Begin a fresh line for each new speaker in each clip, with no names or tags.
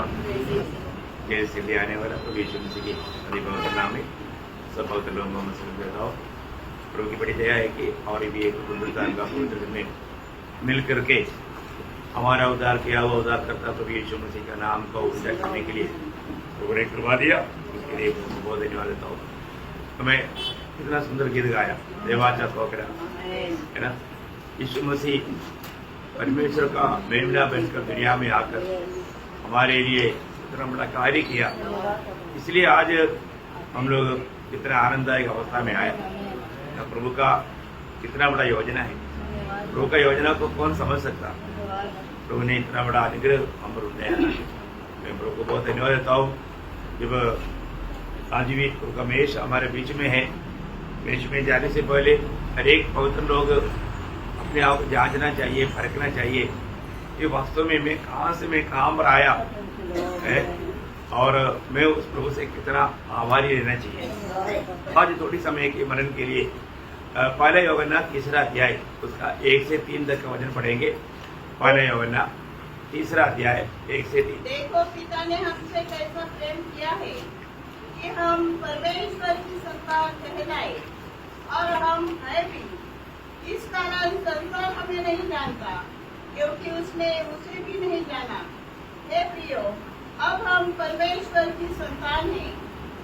के इसलिए आने वाला प्रभु यीशु मसीह के अति पवित्र नाम में सब पवित्र लोगों को मसलन देता हो। प्रभु की बड़ी दया है कि और भी एक पुनरुत्थान का पवित्र दिन में मिल करके हमारा उद्धार किया हुआ उद्धार करता प्रभु यीशु मसीह का नाम को ऊंचा करने के लिए प्रभु ने करवा दिया। उसके लिए बहुत धन्यवाद देता हूँ। हमें इतना सुंदर गीत गाया देवाचा कोकरा है ना। यीशु मसीह परमेश्वर का मेमना बनकर दुनिया में आकर हमारे लिए इतना बड़ा कार्य किया, इसलिए आज हम लोग इतना आनंददायक अवस्था में आए। प्रभु का कितना बड़ा योजना है, प्रभु का योजना को कौन समझ सकता। प्रभु ने इतना बड़ा अनुग्रह हम पर दिया। मैं प्रभु को बहुत धन्यवाद देता हूँ। जब आज भी प्रभु का मेष हमारे बीच में है, मेष में जाने से पहले हर एक पवित्र लोग अपने आप को जांचना चाहिए, परखना चाहिए ये वास्तव में मैं कहाँ से मैं कहाँ पर आया है और मैं उस प्रभु से कितना आभारी रहना चाहिए। आज थोड़ी समय के मरण के लिए पहला यूहन्ना 3 अध्याय उसका 1 से 3 तक का वचन पढ़ेंगे। पहला यूहन्ना 3 अध्याय 1 से 3।
देखो पिता ने हमसे कैसा प्रेम किया है कि हम परमेश्वर की संतान कहलाए, और हम है भी। इस कारण संसार हमें नहीं जानता, क्योंकि उसने उसे भी नहीं जाना। हे प्रियो, अब हम परमेश्वर की संतान हैं,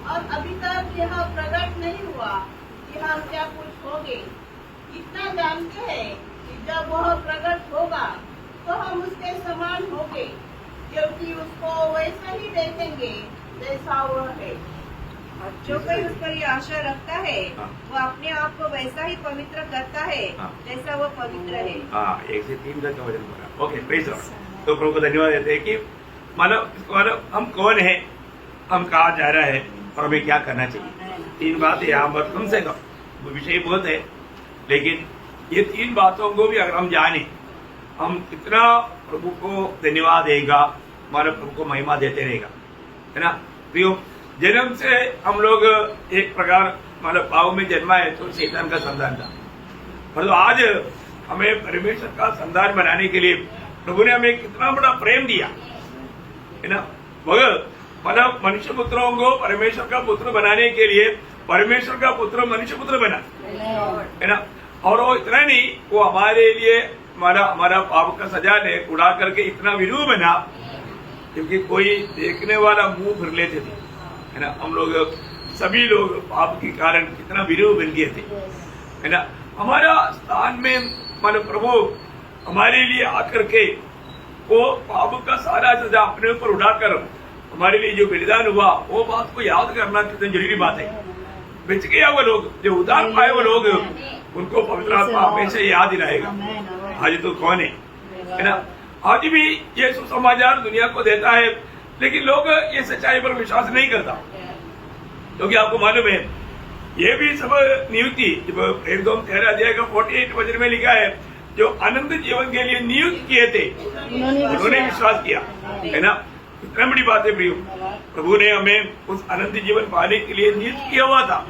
और अभी तक यह प्रकट नहीं हुआ कि हम क्या कुछ होंगे। इतना जानते हैं कि जब वह प्रकट होगा तो हम उसके समान होंगे, क्योंकि उसको वैसा ही देखेंगे जैसा वह है। और जो कोई उस पर ये आशा रखता है वो अपने आप को वैसा ही पवित्र करता है जैसा वो पवित्र है।
1 से 3 तक का वचन पढ़ा। Okay, praise Lord. तो प्रभु को धन्यवाद देते हैं कि मानो हम कौन है, हम कहाँ जा रहा है और हमें क्या करना चाहिए। 3 बातें यहाँ पर कम से कम, विषय बहुत है, लेकिन ये 3 बातों को भी अगर हम जाने, हम कितना प्रभु को धन्यवाद देगा, हमारे प्रभु को महिमा देते रहेगा, है ना। प्रियो, जन्म से हम लोग एक प्रकार मतलब पाव में जन्मा है तो शैतान का संतान था, पर आज हमें परमेश्वर का संतान बनाने के लिए प्रभु ने हमें कितना बड़ा प्रेम दिया, है ना। मतलब मनुष्य पुत्रों को परमेश्वर का पुत्र बनाने के लिए परमेश्वर का पुत्र मनुष्य पुत्र बना, है ना। और वो इतना नहीं, वो हमारे लिए हमारा पाप का सजा ने उड़ा करके इतना विरू बना, क्योंकि कोई देखने वाला मुंह फिर लेते थे, है ना। हम लोग सभी लोग पाप के कारण कितना विरू बन गए थे, है ना। हमारा स्थान में मतलब प्रभु हमारे लिए आकर के वो पाप का सारा सजा अपने ऊपर उठाकर हमारे लिए जो बलिदान हुआ, वो बात को याद करना कितनी जरूरी बात है। बच गया वो लोग, जो उदार पाए वो लोग, उनको पवित्र आत्मा हमेशा याद ही रहेगा। आज तो कौन है ना। आज भी ये सुसमाचार दुनिया को देता है, लेकिन लोग ये सच्चाई पर विश्वास नहीं करता, क्योंकि आपको मालूम है ये भी सब नियुक्ति जब 13 अध्याय का 48 वचन में लिखा है, जो अनंत जीवन के लिए नियुक्त किए थे उन्होंने विश्वास किया, है ना। इतना बड़ी बात है प्रियो, प्रभु ने हमें उस अनंत जीवन पाने के लिए नियुक्त किया हुआ था,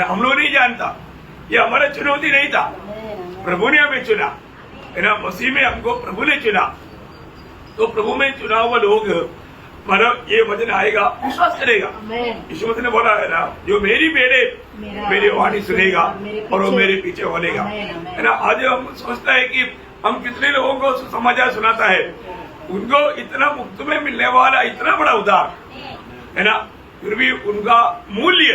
हम लोग नहीं जानता, ये हमारा चुनौती नहीं था, प्रभु ने हमें चुना, है ना। मसीह में हमको प्रभु ने चुना, तो प्रभु में चुना हुआ लोग मतलब ये वचन आएगा विश्वास करेगा। यीशु मसीह ने बोला है ना, जो मेरी मेरी वाणी सुनेगा और वो मेरे पीछे बोलेगा, है ना। आज हम सोचता है कि हम कितने लोगों को सुसमाचार सुनाता है, उनको इतना मुफ्त में मिलने वाला इतना बड़ा उद्धार, है ना, फिर भी उनका मूल्य,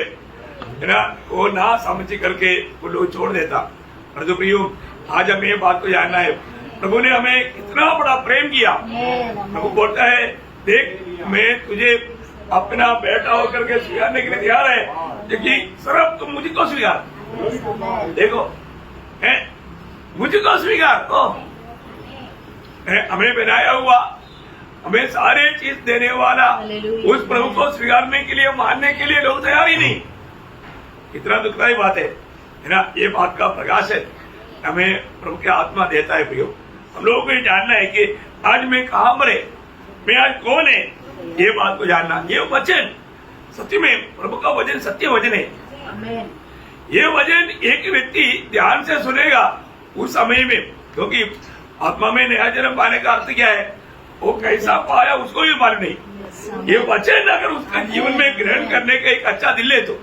है ना, वो ना समझ करके वो लोग छोड़ देता। और जो प्रियो, आज हमें ये बात को जानना है, प्रभु ने हमें कितना बड़ा प्रेम किया। प्रभु बोलता है, देख मैं तुझे अपना बेटा होकर के स्वीकारने के लिए तैयार है, क्योंकि सिर्फ तुम मुझको स्वीकार, देखो है मुझको स्वीकार तो हमें बनाया हुआ, हमें सारे चीज देने वाला उस प्रभु को स्वीकारने के लिए, मानने के लिए लोग तैयार ही नहीं। कितना दुखदायी बात है ना। ये बात का प्रकाश है हमें प्रभु की आत्मा देता है। प्रियो, हम लोगों को ये जानना है कि आज मैं कहाँ मरे, मैं आज कौन है, ये बात को जानना। ये वचन सत्य में प्रभु का वचन सत्य वचन है। ये वचन एक व्यक्ति ध्यान से सुनेगा उस समय में, क्योंकि आत्मा में नया जन्म पाने का अर्थ क्या है, वो कैसा पाया उसको भी मालूम नहीं, ये वचन अगर उसका जीवन में ग्रहण करने का एक अच्छा दिल है तो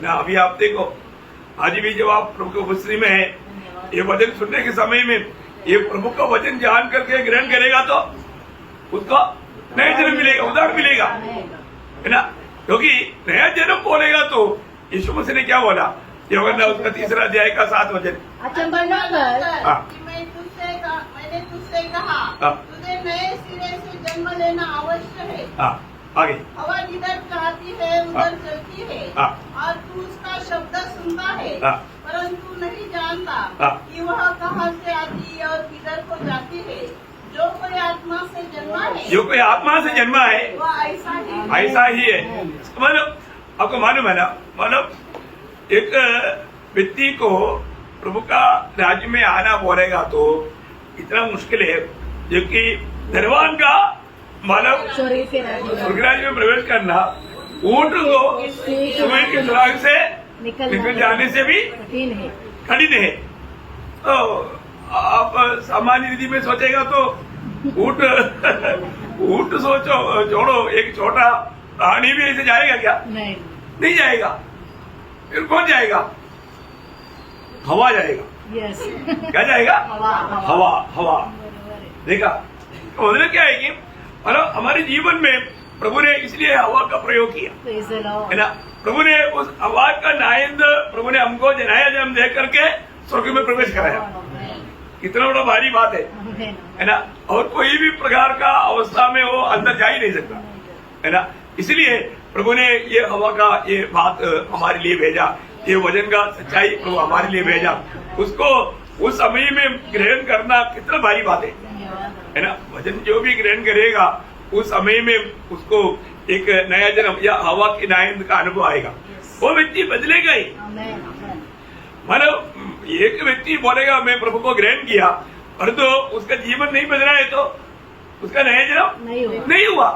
ना, अभी आप देखो आज भी जब आप प्रभु की उपस्थिति में है, ये वचन सुनने के समय में ये प्रभु का वचन जान करके ग्रहण करेगा तो उसको नया जन्म मिलेगा, उद्धार मिलेगा, है ना। क्योंकि नया जन्म बोलेगा तो यीशु मसीह ने क्या बोला, यूहन्ना उसका 3 अध्याय का 7 वचन, हाँ।
मैंने तुझसे कहा
हाँ।
तुझे नए सिरे से जन्म लेना आवश्यक है।
हाँ, आगे,
हवा जिधर चाहती है उधर चलती है
हाँ।
और तू उसका शब्द सुनता है,
हाँ।
परंतु नहीं जानता
हाँ।
कि वह कहाँ से आती और किधर को जाती है। जो कोई आत्मा से जन्मा है,
जो कोई आत्मा से जन्मा है
वह
ऐसा ही है। मतलब आपको मालूम है ना, मतलब एक व्यक्ति को प्रभु का राज्य में आना बोलेगा तो इतना मुश्किल है, जबकि धनवान का मानव स्वर्ग राज्य में प्रवेश करना ऊंट को समय के सुराग से निकल जाने से भी कठिन है। तो आप सामान्य रीति में सोचेगा तो ऊंट सोचो, छोड़ो, एक छोटा प्राणी भी ऐसे जाएगा क्या? नहीं जाएगा। फिर कौन जाएगा? हवा जाएगा। क्या जाएगा? हवा। देखा, तो मतलब क्या है कि मतलब हमारे जीवन में प्रभु ने इसलिए हवा का प्रयोग किया, है ना। प्रभु ने उस हवा का नायंद प्रभु ने हमको नया जन्म दे करके स्वर्ग में प्रवेश कराया। कितना बड़ा भारी बात है ना। और कोई भी प्रकार का अवस्था में वो अंदर जा ही नहीं सकता, है ना। इसलिए प्रभु ने ये हवा का ये बात हमारे लिए भेजा, ये वचन का सच्चाई प्रभु हमारे लिए भेजा। उसको उस समय में ग्रहण करना कितना भारी बात है ना। वचन जो भी ग्रहण करेगा उस समय में उसको एक नया जन्म या हवा की नायंद का अनुभव आएगा। वो व्यक्ति बदलेगा ही। मतलब एक व्यक्ति बोलेगा मैं प्रभु को ग्रहण किया, पर तो उसका जीवन नहीं बदला है तो उसका नया जन्म नहीं हुआ,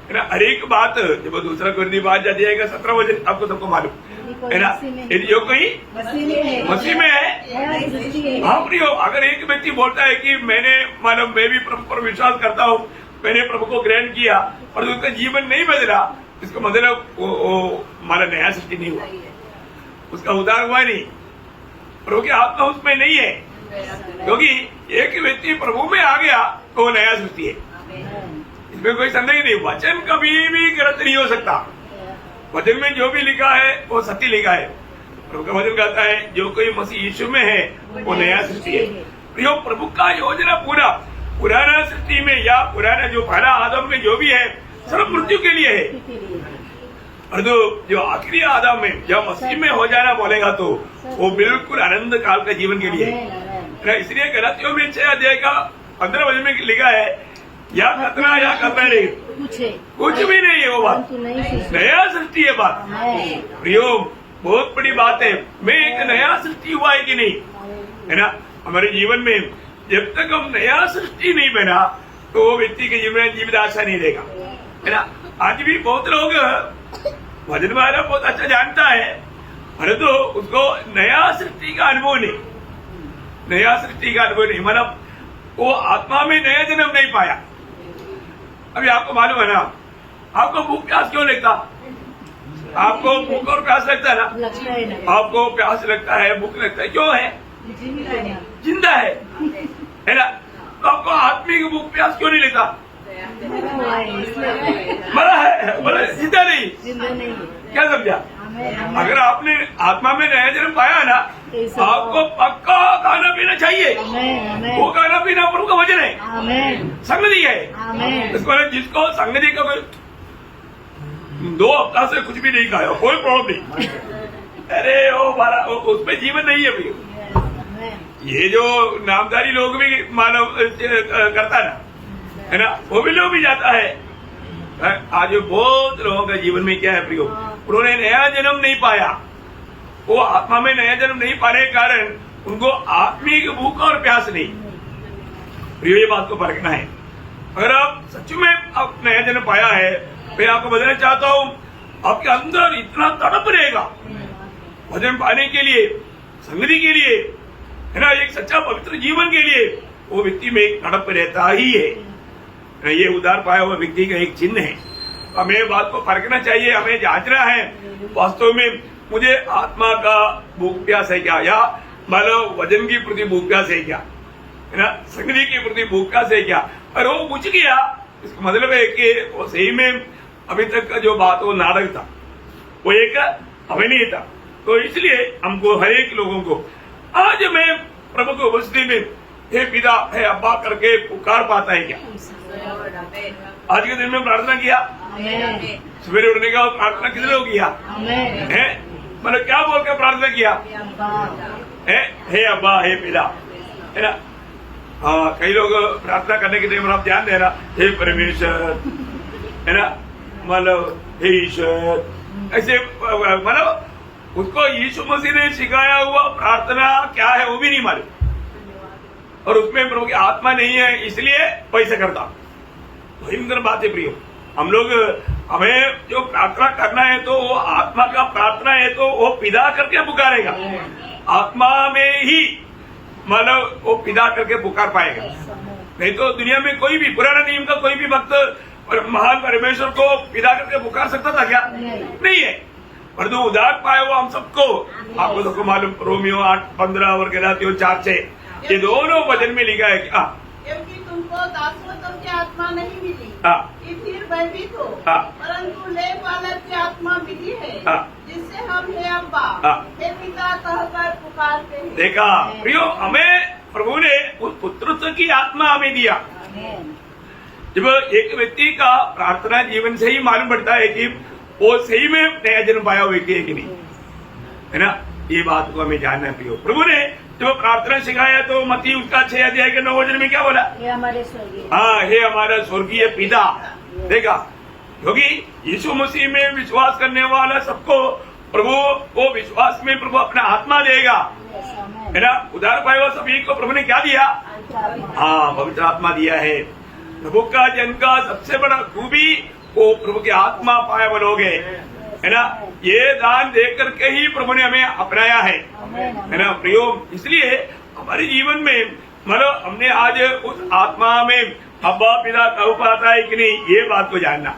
है ना। हर एक बात जब दूसरा कोरिन्थी बात जाती है 17 वचन आपको सबको मालूम है ना। जो कोई मसीह में है, हाँ प्रियो, अगर एक व्यक्ति बोलता है कि मैंने मानव मैं भी प्रभु पर विश्वास करता हूँ, मैंने प्रभु को ग्रहण किया और उसका जीवन नहीं बदला, इसका मतलब वो हमारा नया सृष्टि नहीं हुआ, उसका उद्धार हुआ नहीं, प्रभु की आत्मा उसमें नहीं है। क्योंकि एक व्यक्ति प्रभु में आ गया तो वो नया सृष्टि है, इसमें कोई संदेह नहीं। वचन कभी भी गलत नहीं हो सकता। वचन में जो भी लिखा है वो सत्य लिखा है। प्रभु का वचन कहता है जो कोई मसीह यीशु में है वो नया सृष्टि है। प्रियो, प्रभु का योजना पूरा पुराना सृष्टि में या पुराना जो पहला आदम में जो भी है सब मृत्यु के लिए है, और जो आखिरी आदम में जब मसीह में हो जाना बोलेगा तो वो बिल्कुल आनंद काल का जीवन के लिए है। इसलिए गलातियों में 6 अध्याय का 15 वचन में लिखा है या खतरा या खतरा नहीं, कुछ भी नहीं है वो बात, नया सृष्टि है बात। प्रियो, बहुत बड़ी बात है। मैं एक नया सृष्टि हुआ है कि नहीं, है ना। हमारे जीवन में जब तक हम नया सृष्टि नहीं बना तो वो व्यक्ति के जीवन में जीवित आशा नहीं देगा, है ना। आज भी बहुत लोग वचन वाला बहुत अच्छा जानता है, परंतु उसको नया सृष्टि का अनुभव नहीं, नया सृष्टि का अनुभव नहीं, मतलब वो आत्मा में नया जन्म नहीं पाया। अभी आपको मालूम है ना, आपको भूख प्यास क्यों लगता? आपको भूख और प्यास लगता है ना, आपको प्यास लगता है, भूख लगता है, क्यों है? जिंदा है ना। तो आपको आत्मिक भूख प्यास क्यों नहीं लगता? मरा है, मरा जिंदा नहीं। क्या समझा? अगर आपने आत्मा में नया जन्म पाया ना, आपको पक्का खाना पीना चाहिए। वो खाना पीना प्रभु का वचन है, संगति है। जिसको संगति का 2 हफ्ता से कुछ भी नहीं खाया, कोई प्रॉब्लम नहीं, अरे वो उसमें जीवन नहीं है भैया। ये जो नामधारी लोग भी मानव करता ना, है ना, वो भी लोग भी जाता है। आज बहुत लोगों का जीवन में क्या है प्रियो, उन्होंने नया जन्म नहीं पाया। वो आत्मा में नया जन्म नहीं पाने के कारण उनको आत्मिक भूख और प्यास नहीं। प्रियो, ये बात को परखना है। अगर आप सच में आप नया जन्म पाया है, मैं आपको बताना चाहता हूँ, आपके अंदर इतना तड़प रहेगा भजन पाने के लिए, संगति के लिए, है ना, एक सच्चा पवित्र जीवन के लिए। वो व्यक्ति में एक तड़प रहता ही है। ये उद्धार पाया हुआ व्यक्ति का एक चिन्ह है। हमें बात को परखना चाहिए, हमें जांचना है वास्तव में मुझे आत्मा का भूख प्यास है क्या, या मतलब वजन की प्रति भूख प्यास है क्या, है ना, संगति के प्रति भूख प्यास है क्या। और वो पूछ गया, इसका मतलब है कि वो सही में अभी तक का जो बात वो नाटक था, वो एक अभिनय था। तो इसलिए हमको हर एक लोगों को आज मैं प्रभु की उपस्थिति में हे पिता हे अब्बा करके पुकार पाता है क्या? आज के दिन में प्रार्थना किया, सवेरे उठने का प्रार्थना कितने लोग किया है, मतलब क्या बोल के प्रार्थना किया हे अब्बा हे पिता, है ना। हाँ, कई लोग प्रार्थना करने के टाइम आप ध्यान देना हे परमेश्वर, है ना, मतलब हे ईश्वर, ऐसे मतलब उसको यीशु मसीह ने सिखाया हुआ प्रार्थना क्या है वो भी नहीं मालूम, और उसमें प्रभु की आत्मा नहीं है इसलिए वैसे करता। भयंकर बात है प्रियो, हम लोग हमें जो प्रार्थना करना है तो वो आत्मा का प्रार्थना है तो वो पिता करके पुकारेगा, आत्मा में ही मतलब वो पिता करके पुकार पाएगा। नहीं तो दुनिया में कोई भी पुराना नियम का कोई भी भक्त महान परमेश्वर को पिता करके पुकार सकता था क्या? नहीं है। परंतु उद्धार पाया हुआ हम सबको, आपको सबको मालूम रोमियो 8:15 और गलातियों 4:6 ये दोनों वचन में लिखा है कि
क्योंकि तुमको दासत्व की आत्मा नहीं मिली कि फिर भयभीत हो, परंतु ले बालक की आत्मा मिली है जिससे हम हे अब्बा हे पिता कहकर पुकारते हैं।
देखा प्रियो, हमें प्रभु ने उस पुत्रत्व की आत्मा हमें दिया। जब एक व्यक्ति का प्रार्थना जीवन से ही मालूम पड़ता है कि वो सही में नया जन्म पाया हुआ व्यक्ति है कि नहीं, है ना, ये बात को हमें जानना है प्रियो। प्रभु ने जब प्रार्थना सिखाया तो मत्ती उसका 6 अध्याय के 9 वचन में क्या बोला?
हे हमारे स्वर्गीय,
हाँ, हे हमारा स्वर्गीय पिता। देखा, क्योंकि यीशु मसीह में विश्वास करने वाला सबको प्रभु वो विश्वास में प्रभु अपना आत्मा देगा, है ना। उद्धार पाए हुआ सभी को प्रभु ने क्या दिया? हाँ, पवित्र आत्मा दिया है। प्रभु का जन का सबसे बड़ा खूबी वो प्रभु की आत्मा पाए वाले लोग है ना। ये दान दे करके ही प्रभु ने हमें अपनाया है ना प्रियो। इसलिए हमारे जीवन में मतलब हमने आज उस आत्मा में अब्बा पिता कब पाता है कि नहीं, ये बात को जानना।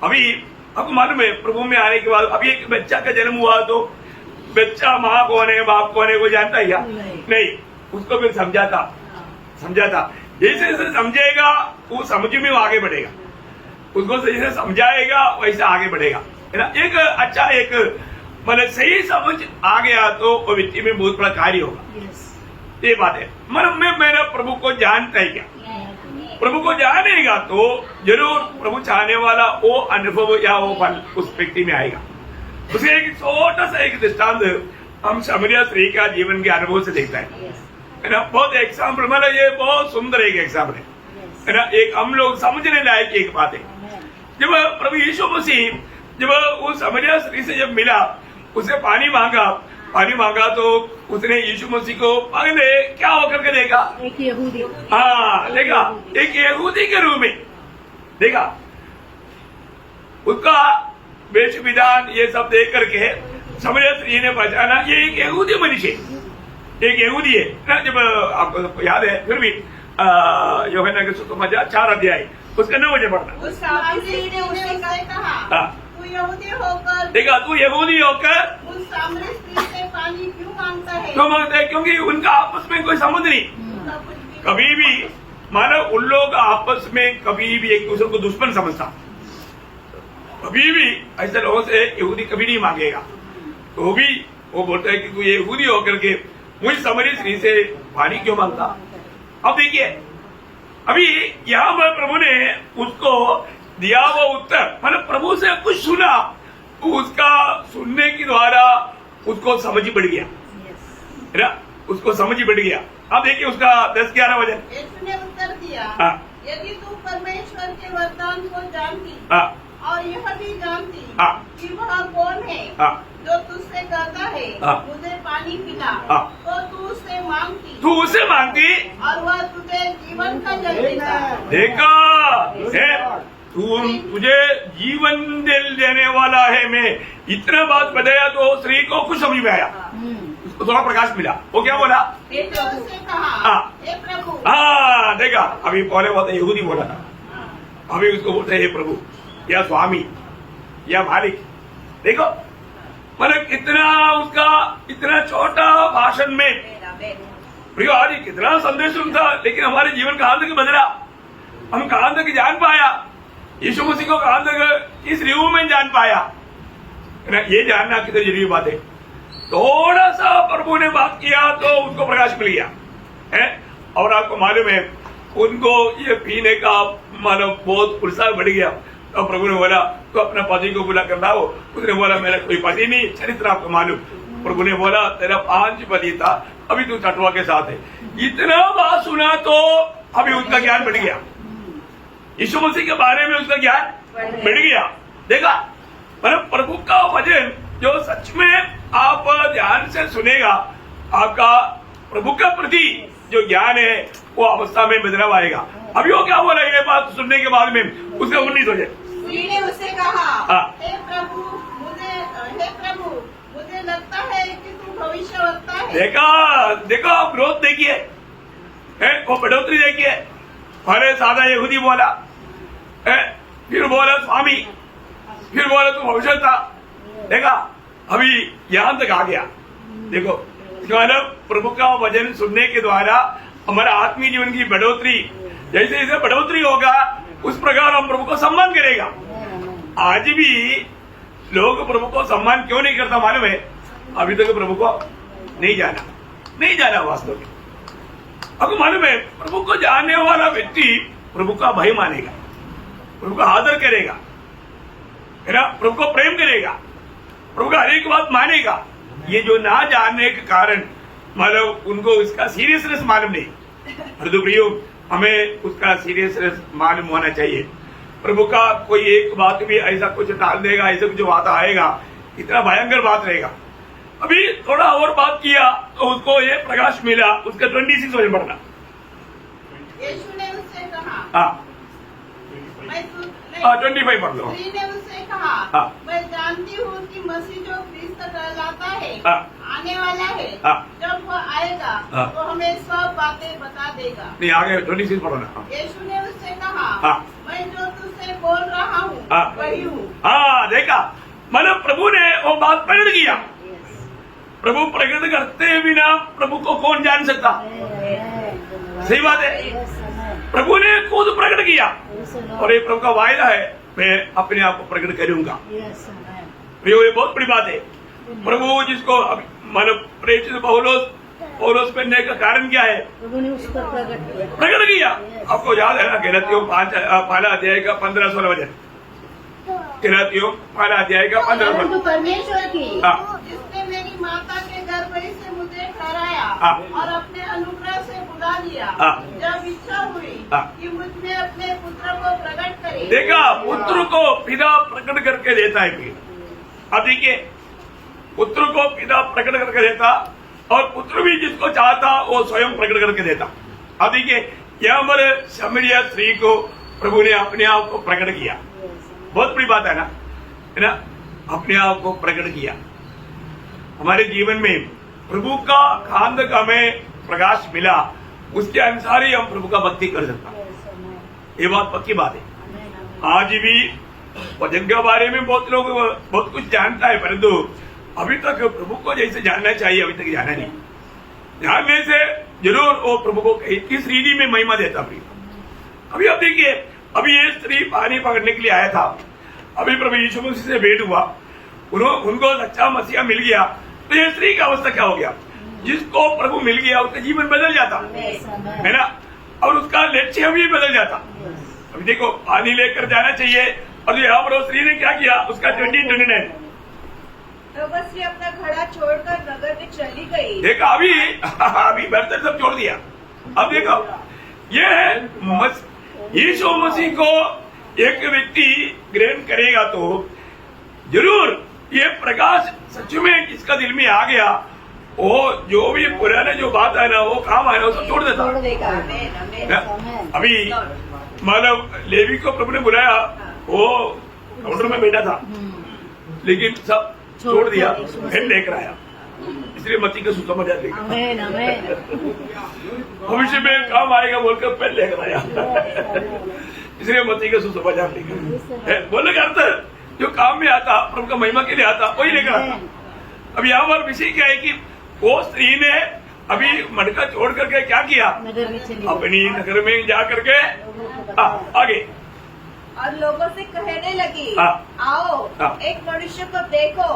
अभी आपको मालूम है प्रभु में आने के बाद अभी एक बच्चा का जन्म हुआ तो बच्चा माँ कौन है बाप कौन है वो जानता है क्या? नहीं, उसको फिर समझाता जैसे जैसे समझेगा वो समझ में वो आगे बढ़ेगा, उसको जैसे समझाएगा वैसे आगे बढ़ेगा, है ना। एक अच्छा एक मतलब सही समझ आ गया तो वो व्यक्ति में बहुत बड़ा कार्य होगा। ये बात है। मतलब मेरा प्रभु को जानता है क्या? प्रभु को जानेगा तो जरूर प्रभु चाहने वाला वो अनुभव या वो फल उस व्यक्ति में आएगा। उसे एक छोटा सा एक दृष्टांत हम समरिया स्त्री का जीवन के अनुभव से देखता है ना। बहुत एग्जाम्पल मतलब ये बहुत सुंदर एक एग्जाम्पल है ना। एक हम लोग समझने लायक एक बात है। जब प्रभु यीशु मसीह जब उस समरिया स्त्री से जब मिला, उसे पानी मांगा तो उसने यीशु मसीह को पहले क्या होकर के देखा?
एक यहूदी।
हाँ, देखा, एक यहूदी के रूप में देखा। उसका वेश विधान ये सब देख करके समरिया स्त्री ने पहचाना ये एक यहूदी मनुष्य, एक यहूदी है ना। जब आपको याद है फिर भी यूहन्ना के सुसमाचार 4 अध्याय उसका 9 वचन पढ़ना।
उस सामरी ने उससे कहा, तू यहूदी होकर
देखा, तू यहूदी होकर
उस सामरी स्त्री से पानी क्यों मांगता है?
क्यों मांगता है? क्योंकि उनका आपस में कोई संबंध नहीं। कभी भी मानो उन लोग आपस में कभी भी एक दूसरे को दुश्मन समझता, कभी भी ऐसे लोगों से यहूदी कभी नहीं मांगेगा। तो भी वो बोलता है कि तू यहूदी होकर के मुझ समरी स्त्री से पानी क्यों मांगता? अब देखिए, अभी यहाँ पर प्रभु ने उसको दिया वो उत्तर, मतलब प्रभु से कुछ सुना, उसका सुनने के द्वारा उसको समझ बढ़ गया, है ना, उसको समझ बढ़ गया। अब देखिए उसका 10-11 वचन।
यीशु ने उत्तर दिया, यदि तू परमेश्वर के वरदान को जानती और यह भी जानती कि वह कौन है जो तुझसे कहता है मुझे पानी पिला, तो तू उससे मांगती और वह तुझे जीवन का जल देता।
देखा, तुझे जीवन देने वाला है। मैं इतना बात बताया तो स्त्री को कुछ समझ में आया, उसको थोड़ा प्रकाश मिला। वो क्या बोला?
हे प्रभु से कहा, हे प्रभु।
हाँ, देखा, अभी पहले बहुत यहूदी बोला था, अभी उसको बोलते हैं हे प्रभु या स्वामी या मालिक। देखो मतलब कितना उसका इतना छोटा भाषण में प्रियो आज कितना संदेश था, लेकिन हमारे जीवन कहां तक बदला, हम कहां तक जान पाया, यीशु मसीह को कहां तक इस रिव्यू में जान पाया ना, ये जानना कितनी जरूरी बात है। थोड़ा सा प्रभु ने बात किया तो उनको प्रकाश मिल गया है। और आपको मालूम है उनको ये पीने का मतलब बहुत उत्साह बढ़ गया। तो प्रभु ने बोला तो अपना पति को बुला कर लाओ। उसने बोला मेरा कोई पति नहीं, चरित्र आपको मालूम। प्रभु ने बोला तेरा 5 पति था, अभी तू 6वां के साथ है। इतना बात सुना तो अभी उसका ज्ञान बढ़ गया, यीशु मसीह के बारे में उसका ज्ञान बढ़ गया। देखा मतलब प्रभु का वचन जो सच में आप ध्यान से सुनेगा, आपका प्रभु के प्रति जो ज्ञान है वो अवस्था में बदलाव आएगा। अभी वो क्या बोला ये बात सुनने के बाद में उसका 19 हो जाए।
स्त्री ने उससे कहा हे प्रभु मुझे लगता है कि तू भविष्यवक्ता है।
देखो आप ग्रोथ देखिए, वो बढ़ोतरी देखिए। पहले सादा यहूदी बोला, फिर बोला स्वामी, फिर बोला तू भविष्यवक्ता। देखा अभी यहां तक आ गया। देखो मतलब प्रभु का वचन सुनने के द्वारा हमारा आत्मीय जीवन की बढ़ोतरी, जैसे जैसे बढ़ोतरी होगा उस प्रकार हम प्रभु को सम्मान करेगा। आज भी लोग प्रभु को सम्मान क्यों नहीं करता मालूम है? अभी तक प्रभु को नहीं जाना वास्तव में। आपको मालूम है प्रभु को जानने वाला व्यक्ति प्रभु का भय मानेगा, प्रभु का आदर करेगा, है ना, प्रभु को प्रेम करेगा, प्रभु का हर एक बात मानेगा। ये जो ना जानने के कारण मतलब उनको इसका सीरियसनेस मालूम नहीं। परंतु प्रियो हमें उसका सीरियसनेस मालूम होना चाहिए। प्रभु का कोई एक बात भी ऐसा कुछ टाल देगा, ऐसा कुछ बात आएगा, इतना भयंकर बात रहेगा। अभी थोड़ा और बात किया तो उसको ये प्रकाश मिला। उसका 26 वचन पढ़ना।
यीशु ने उससे कहा
हाँ 25 पढ़ लो।
स्त्री ने उससे कहा मैं जानती हूँ कि मसीह जो ख्रिस्त कहलाता है आने वाला है। जब वो आएगा तो हमें सब बातें बता देगा।
नहीं आगे 26 पढ़ो ना।
यीशु ने उससे कहा मैं जो तुझसे बोल रहा हूँ वही हूँ।
हाँ देखा मतलब प्रभु ने वो बात प्रकट किया। प्रभु प्रकट करते बिना प्रभु को कौन जान सकता? सही बात है, प्रभु ने खुद प्रकट किया और ये प्रभु का वायदा है मैं अपने आप को प्रकट करूंगा। ये बहुत बड़ी बात है। प्रभु जिसको मतलब प्रेरित पौलुस पहनने का कारण क्या है?
प्रभु ने उस पर
प्रकट किया। आपको याद है ना गलातियों 5 अध्याय का 15-16 वचन। गलातियों 5 अध्याय का 15-16।
परमेश्वर की
जिसने मेरी माता के गर्भ से मुझे ठहराया और अपने अनुग्रह से बुला लिया। जब इच्छा हुई कि मुझ में अपने पुत्र को प्रकट करे। देखा पुत्र को पिता प्रकट करके देता है। फिर अब देखिए पुत्र को पिता प्रकट करके देता और पुत्र भी जिसको चाहता वो स्वयं प्रकट करके देता। अब देखिए यहाँ पर शमरिया स्त्री को प्रभु ने अपने आप को प्रकट किया। बहुत बड़ी बात है ना, अपने आप को प्रकट किया। हमारे जीवन में प्रभु का खान तक हमें प्रकाश मिला, उसके अनुसार ही हम प्रभु का भक्ति कर सकते। ये बात पक्की बात है। आज भी वचन के बारे में बहुत लोग बहुत कुछ जानता है, परंतु अभी तक प्रभु को जैसे जानना चाहिए अभी तक जाना नहीं। जानने से जरूर वो प्रभु को किस रीति में महिमा देता। अभी अब देखिए अभी ये स्त्री पानी पकड़ने के लिए आया था। अभी प्रभु यीशु मसीह से भेंट हुआ, उनको सच्चा मसीहा मिल गया तो ये स्त्री का अवस्था क्या हो गया? जिसको प्रभु मिल गया उसका जीवन बदल जाता है ना, और उसका लक्ष्य भी बदल जाता। अभी देखो पानी लेकर जाना चाहिए और यहाँ पर स्त्री ने क्या किया? उसका 29 तो बस ये अपना घड़ा छोड़कर नगर में चली गई।
देखा अभी बर्तन सब छोड़ दिया। अब देखो ये है यीशु मसीह को एक व्यक्ति ग्रहण करेगा तो जरूर ये प्रकाश सच में जिसका दिल में आ गया वो जो भी पुराना जो बात है ना वो काम है ना वो सब छोड़ देता। अभी मतलब लेवी को प्रभु ने बुलाया, वो काउंटर में बैठा था लेकिन सब छोड़ दिया, फिर लेकर आया। इसलिए मती का सुसमाचार लेकर भविष्य में काम आएगा बोलकर फिर लेकर आया। इसलिए मसीह के सुसमाचार लेकर बोलने का अर्थ जो काम में आता, प्रभु का महिमा के लिए आता, वही लेकर आता। अब यहाँ पर विषय क्या है कि वो स्त्री ने अभी मटका छोड़ करके क्या किया, अपनी नगर में जा करके आगे
और लोगों से कहने लगी, आओ एक मनुष्य को देखो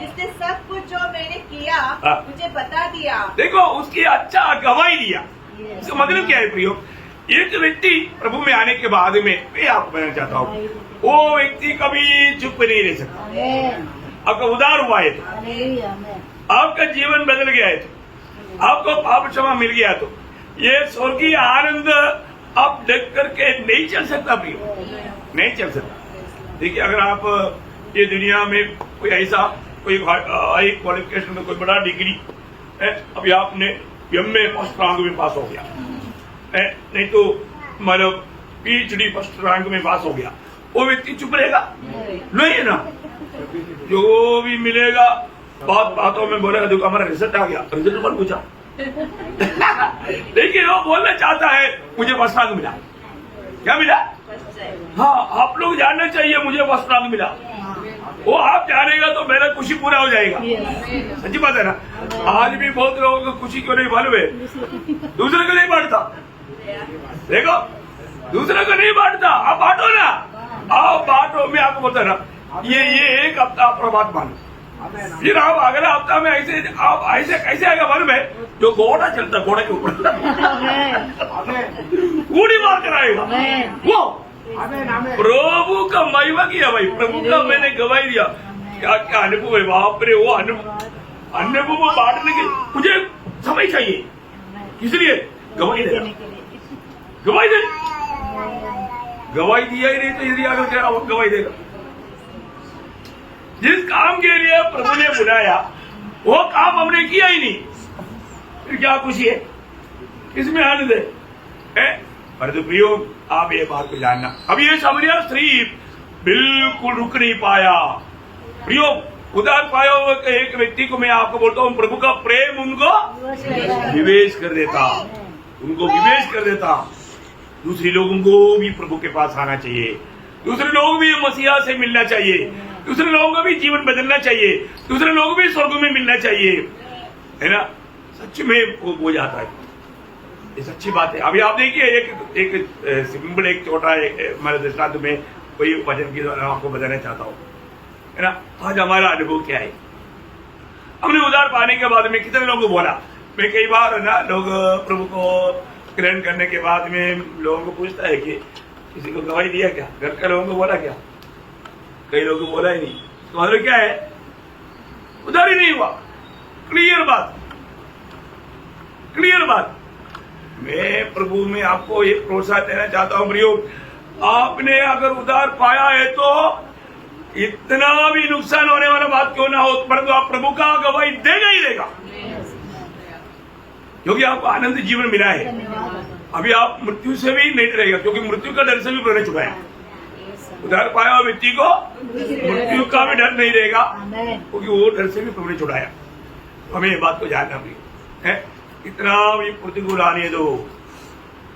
जिसने सब कुछ जो मैंने किया मुझे बता दिया। देखो उसकी अच्छा गवाही दिया। इसका मतलब क्या है प्रियो, एक व्यक्ति प्रभु में आने के बाद में मैं आपको बताना चाहता हूँ, वो व्यक्ति कभी चुप नहीं रह सकता। आपका उद्धार हुआ है तो, आपका जीवन बदल गया है तो, आपको पाप क्षमा मिल गया तो, ये स्वर्गीय आनंद आप देख करके नहीं चल सकता प्रियो, नहीं चल सकता। देखिए अगर आप ये दुनिया में कोई ऐसा कोई हाई क्वालिफिकेशन में कोई बड़ा डिग्री है, अभी आपने एमए फर्स्ट रैंक में पास हो गया है, नहीं तो मतलब पीएचडी फर्स्ट रैंक में पास हो गया, वो व्यक्ति चुप रहेगा? नहीं है ना। जो भी मिलेगा बातों में बोलेगा, देखो हमारा रिजल्ट आ गया, रिजल्ट कौन पूछा लेकिन वो बोलना चाहता है मुझे फर्स्ट रैंक मिला। क्या मिला? हाँ, आप लोग जानना चाहिए मुझे फर्स्ट रैंक मिला। वो आप जानेगा तो मेरा खुशी पूरा हो जाएगा। सच्ची बात है ना। आज भी बहुत लोगों को खुशी क्यों नहीं मालूम है, दूसरे को नहीं बांटता। देखो दूसरे को नहीं बांटता, आप बांटो ना, आप बांटो। मैं आपको बोलता ना, ये एक हफ्ता आप प्रभात मानो, फिर आप अगला हफ्ता में ऐसे आप ऐसे कैसे आएगा मालूम है, जो घोड़ा चलता घोड़े के ऊपर उड़ी मार कर आएगा वो। प्रभु का महिमा किया भाई, प्रभु का मैंने गवाही दिया। क्या क्या अनुभव है, बाप रे। वो अनुभव बांटने के मुझे समय चाहिए, इसलिए गवाही दे, गवाही दे। गवाही दिया ही नहीं तो यदि आगे क्या गवाही देगा। जिस काम के लिए प्रभु ने बुलाया वो काम हमने किया ही नहीं, फिर क्या खुशी है, इसमें आनंद है। परंतु प्रियो आप ये बात को जानना, अब ये सामरिया स्त्री बिल्कुल रुक नहीं पाया। प्रियो उदार पाया हुआ एक व्यक्ति को मैं आपको बोलता हूँ, प्रभु का प्रेम उनको विवेश कर देता, उनको विवेश कर देता। दूसरे लोगों को भी प्रभु के पास आना चाहिए, दूसरे लोग भी मसीहा से मिलना चाहिए, दूसरे लोगों का भी जीवन बदलना चाहिए, दूसरे लोग भी स्वर्ग में मिलना चाहिए, है ना। सच में वो हो जाता है, ये सच्ची बात है। अभी आप देखिए एक सिंपल एक छोटा हमारे दृष्टांत में कोई वचन के द्वारा आपको बताना चाहता हूँ, है ना। आज हमारा अनुभव क्या है, हमने उद्धार पाने के बाद में कितने लोगों को बोला। मैं कई बार है ना, लोग प्रभु को ग्रहण करने के बाद में लोगों को पूछता है कि किसी को गवाही दिया क्या, घर के लोगों को बोला क्या, कई लोगों को बोला ही नहीं। तो मतलब क्या है, उधार ही नहीं हुआ। क्लियर बात, क्लियर बात। मैं प्रभु में आपको एक प्रोत्साहन देना चाहता हूं प्रियो, आपने अगर उधार पाया है तो इतना भी नुकसान होने वाला बात क्यों ना हो, परंतु आप प्रभु का गवाही देगा ही देगा, क्योंकि आपको आनंद जीवन मिला है। अभी आप मृत्यु से भी नहीं डरेगा, क्योंकि मृत्यु का डर से भी प्रभु ने छुड़ाया। उधार पाया हुआ व्यक्ति को मृत्यु का भी डर नहीं रहेगा, क्योंकि वो डर से भी प्रभु ने छुड़ाया। हमें ये बात को जानना भी है। इतना भी प्रतिकूल आने दो,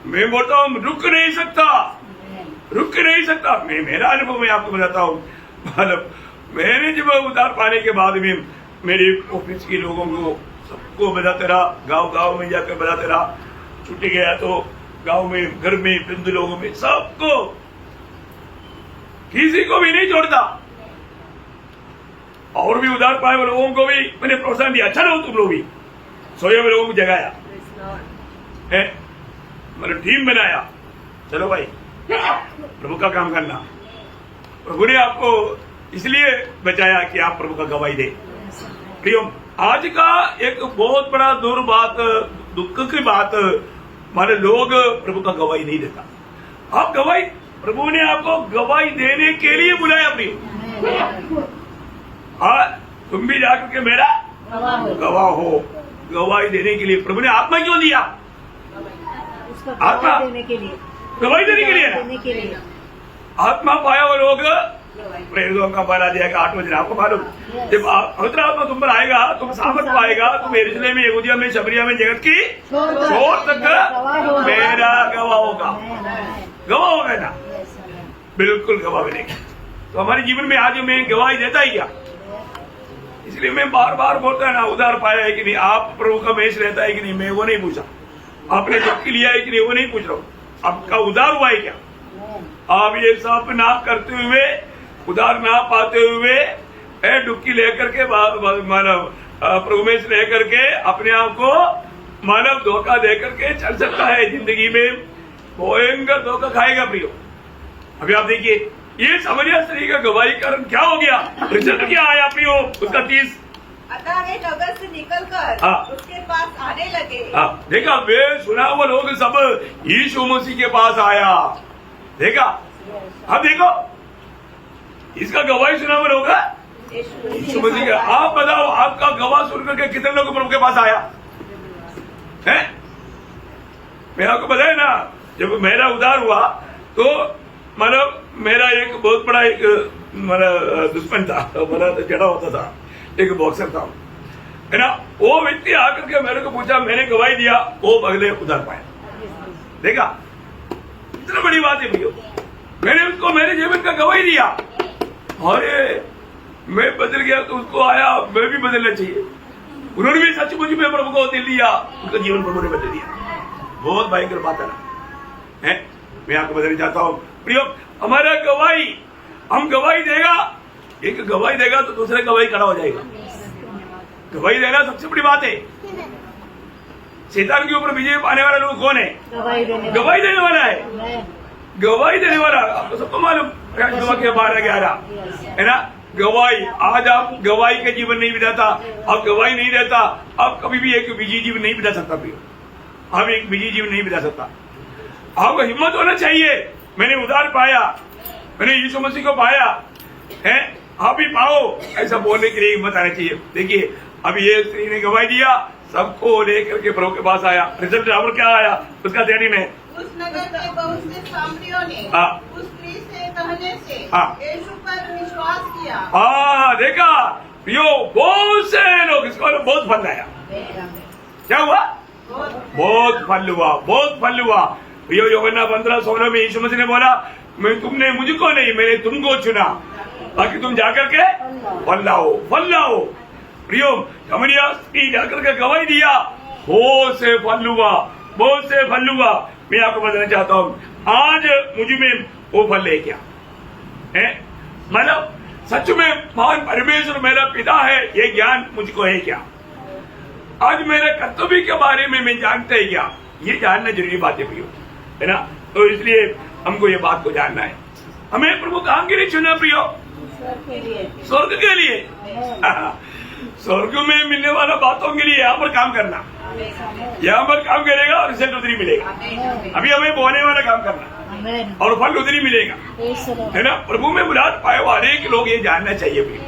मैं बोलता हूँ रुक नहीं सकता, रुक नहीं सकता। मैं मेरा अनुभव मैं आपको बताता हूँ, मतलब मैंने जब उधार पाने के बाद में मेरे ऑफिस के लोगों को सबको बताते रहा, गांव गांव में जाकर बताते रहा, छुट्टी गया तो गांव में, घर में, बिंदु लोगों में, सबको, किसी को भी नहीं छोड़ता। और भी उधार पाए हुए लोगों को भी मैंने प्रोत्साहन दिया, अच्छा रहो तुम लोग भी, सोए हुए लोगों को जगाया है, मतलब टीम बनाया, चलो भाई प्रभु का काम करना। प्रभु ने आपको इसलिए बचाया कि आप प्रभु का गवाही दे। प्रियो आज का एक बहुत बड़ा दुख की बात, हमारे लोग प्रभु का गवाही नहीं देता। आप गवाही, प्रभु ने आपको गवाही देने के लिए बुलाया प्रियो। तुम भी जाकर के मेरा गवाह हो, गवाही देने के लिए प्रभु ने आत्मा क्यों दिया, आत्मा
देने के लिए,
गवाही देने के लिए। आत्मा पाया हुआ लोग प्रेरितों का बना दिया 8 बजे आपको मालूम, जब पवित्र आत्मा तुम पर आएगा, तुम सामर्थ पाएगा, तुम यरूशलेम में, यहूदिया में, शमरिया में, जगत की छोर तक मेरा गवाह होगा। गवाह हो गए ना, बिल्कुल गवाह बनेगा। तो हमारे जीवन में आज मैं गवाही देता ही क्या, इसलिए मैं बार बार बोलता है ना, उधार पाया है कि नहीं, आप प्रभु का मेष रहता है कि नहीं, मैं वो नहीं पूछा, आपने डुबकी लिया है कि नहीं वो नहीं पूछ रहा हूँ, आपका उधार हुआ है क्या। आप ये सब ना करते हुए, उधार ना पाते हुए डुबकी लेकर के मानव प्रभु में लेकर के अपने आप को मानव धोखा देकर के चल सकता है, जिंदगी में भयंकर धोखा खाएगा प्रियो। अभी आप देखिए ये समरिया स्त्री का गवाही कारण क्या हो गया, रिजल्ट क्या आया प्रियो उसका 30।
अतः वे नगर से निकलकर उसके पास आने लगे।
देखा, वे सुना हुआ लोग सब यीशु मसीह के पास आया। देखा, अब देखो इसका गवाही सुना हुआ होगा यीशु मसीह का। आप बताओ, आपका गवाह सुन करके कितने लोग प्रभु के पास आया है? मैं आपको बताया ना, जब मेरा उधार हुआ तो मतलब मेरा एक बहुत बड़ा एक मेरा दुश्मन था, मेरा जड़ा होता था, एक बॉक्सर था, है ना। वो व्यक्ति आकर के मेरे को पूछा, मैंने गवाही दिया, वो अगले उधार पाया। देखा, इतनी बड़ी बात है भैया, मैंने उसको मेरे जीवन का गवाही दिया, अरे मैं बदल गया तो उसको आया, मैं भी बदलना चाहिए। उन्होंने भी सचमुच में प्रभु को दिल दिया, उनका जीवन प्रभु ने बदल दिया। बहुत भयंकर बात है। मैं आपको बताना चाहता हूँ प्रियो, हमारा गवाही, हम गवाही देगा, एक गवाही देगा तो दूसरे गवाही खड़ा हो जाएगा। गवाही देना सबसे बड़ी बात है। शैतान के ऊपर विजय पाने वाला लोग कौन है? गवाही देने वाला है। गवाही देने वाला आपको सबको मालूम, 12:11 है ना। गवाही, आज आप गवाही का जीवन नहीं बिताता, आप गवाही नहीं देता, आप कभी भी एक विजयी जीवन नहीं बिता सकता प्रियो। आप एक विजयी जीवन नहीं बिता सकता। आपको हिम्मत होना चाहिए, मैंने उधार पाया, मैंने यीशु मसीह को पाया है, आप भी पाओ, ऐसा बोलने के लिए हिम्मत आना चाहिए। देखिए, अब ये स्त्री ने गवाही दिया, सबको लेकर के प्रभु के पास आया। रिजल्ट और क्या आया उसका ध्यान में,
उस नगर के बहुत से सामरियों ने उस स्त्री से कहने से यीशु पर विश्वास किया।
देखा प्रियो, बहुत से लोग, इसको बहुत फल आया। क्या हुआ? बहुत फल हुआ, बहुत फल हुआ प्रियो। यूहन्ना 15:16 में यीशु मसीह ने बोला, मैं तुमने मुझको नहीं, मैंने तुमको चुना, ताकि तुम जाकर के फल लाओ, फल लाओ। प्रियो, समरिया स्त्री जाकर के गवाही दिया, बहुत से फल हुआ, बहुत से फल हुआ। मैं आपको बताना चाहता हूँ, आज मुझ में वो फल है क्या है, मतलब सच में महान परमेश्वर मेरा पिता है, ये ज्ञान मुझको है क्या? आज मेरे कर्तव्य के बारे में मैं जानता है क्या? ये जानना जरूरी बात है प्रियो, है ना। तो इसलिए हमको ये बात को जानना है। हमें प्रभु काम के लिए चुना प्रियो, स्वर्ग के लिए। स्वर्ग में मिलने वाला बातों के लिए यहाँ पर काम करना, यहाँ पर काम करेगा और रिजल्ट उधरी मिलेगा। अभी हमें बोने वाला काम करना और फल उधरी मिलेगा, है ना। प्रभु में मुराद पाए वाले के लोग ये जानना चाहिए प्रियो।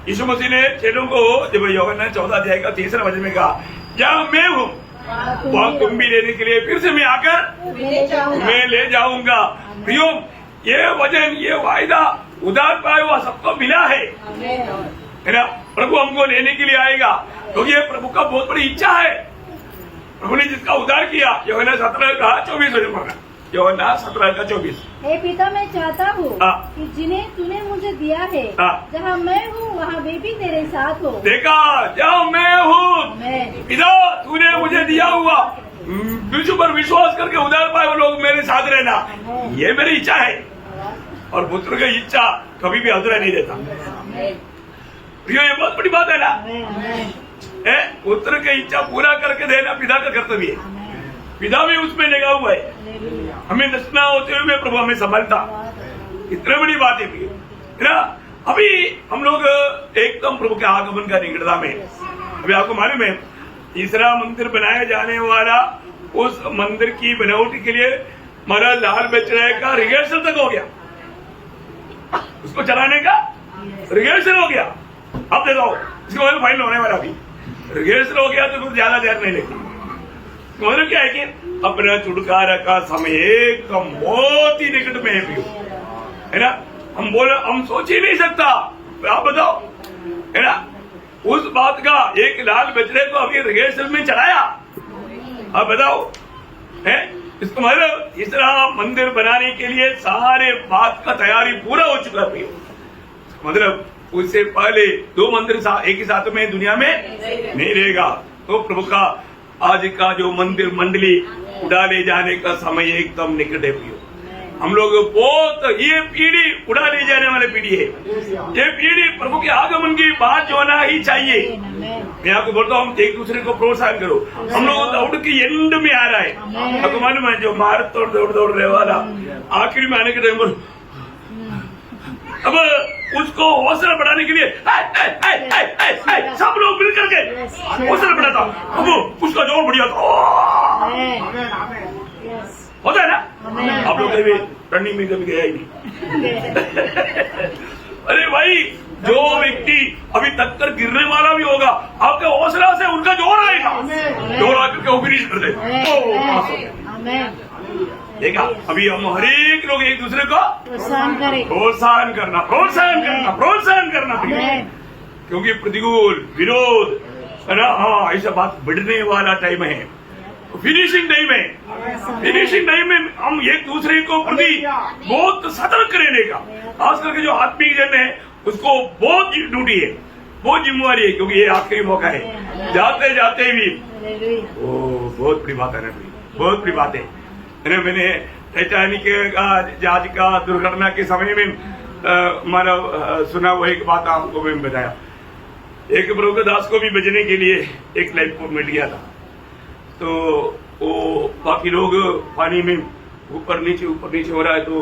यीशु मसीह ने चेलों को जब यूहन्ना 14 का 3 वचन में कहा, जहाँ मैं हूँ वहाँ तुम भी लेने के लिए फिर से मैं आकर मैं ले जाऊंगा। प्रियो, ये वचन, ये वायदा उधार पाया हुआ सबको मिला है ना। प्रभु हमको लेने के लिए आएगा, क्योंकि ये प्रभु का बहुत बड़ी इच्छा है। प्रभु ने जिसका उद्धार किया, यूहन्ना 17:24 वचन पढ़ना, यूहन्ना 17:24।
हे पिता, मैं चाहता हूँ कि जिन्हें तूने मुझे दिया है, जहाँ मैं हूँ वहाँ वे भी तेरे साथ हो।
देखा, जहाँ मैं हूँ पिता, तूने मुझे दिया हुआ, विश्व पर विश्वास करके उधार पाए लोग मेरे साथ रहना, ये मेरी इच्छा है। और पुत्र की इच्छा कभी भी अधूरा नहीं रहता प्रियो, ये बहुत बड़ी बात है ना। पुत्र की इच्छा पूरा करके देना पिता का कर्तव्य है। पिता भी उसमें लगा हुआ है, हमें नचना होते हुए प्रभु हमें संभालता। इतनी बड़ी बात है ना। अभी हम लोग एकदम प्रभु के आगमन का निकटता में, अभी आपको मालूम है तीसरा मंदिर बनाया जाने वाला, उस मंदिर की बनावट के लिए हमारा लाल बचराय का रिहर्सल तक हो गया, उसको चलाने का रिहर्सल हो गया। अब देखो इसको फाइनल होने वाला, अभी रिहर्सल हो गया तो कुछ ज्यादा देर नहीं लगती। मतलब क्या है कि अपना छुटकारा का समय एकदम बहुत ही निकट में है ना। हम सोच ही नहीं सकता, आप बताओ, है ना। उस बात का एक लाल बछड़े को अभी रिहर्सल में चढ़ाया, आप बताओ, है इसका मतलब तीसरा मंदिर बनाने के लिए सारे बात का तैयारी पूरा हो चुका है। मतलब उससे पहले 2 मंदिर एक ही साथ में दुनिया में नहीं रहेगा। तो प्रभु का आज का जो मंदिर मंडली उड़ा ले जाने का समय एकदम निकट है प्रियो। हम लोग बहुत, ये पीढ़ी उड़ा ले जाने वाली पीढ़ी है। ये पीढ़ी प्रभु के आगमन की बात जो होना ही चाहिए। मैं आपको बोलता हूँ एक दूसरे को प्रोत्साहन करो। हम लोग दौड़ की एंड में आ रहा है। आपको मालूम है जो माराथन दौड़ रहे वाला आखिरी में आने के टाइम पर अब उसको हौसला बढ़ाने के लिए सब लोग मिल करके हौसला बढ़ाता, अब उसका जोर बढ़िया होता है ना। आप लोग कभी रनिंग में कभी गया ही नहीं। अरे भाई, जो व्यक्ति अभी तक कर गिरने वाला भी होगा, आपके हौसला से उनका जोर आएगा, जोर आकर के वो फिनिश कर दे। देखा, अभी हम हर एक लोग एक दूसरे को प्रोत्साहन करना क्योंकि प्रतिकूल विरोध है ना। हाँ, ऐसा बात बढ़ने वाला टाइम है, फिनिशिंग टाइम में हम एक दूसरे को प्रति बहुत सतर्क रहने का, खास करके जो आत्मिक जन है उसको बहुत ड्यूटी है, बहुत जिम्मेवारी है, क्योंकि ये आखिरी मौका है। जाते जाते भी बहुत बड़ी बात है ना, बहुत बड़ी बात है। मैंने टाइटैनिक का जहाज का दुर्घटना के समय में सुना हुआ एक बात आपको मैं बताया। एक प्रभु दास को भी बचने के लिए एक लाइफ कोट मिल गया था, तो वो बाकी लोग पानी में ऊपर नीचे हो रहा है, तो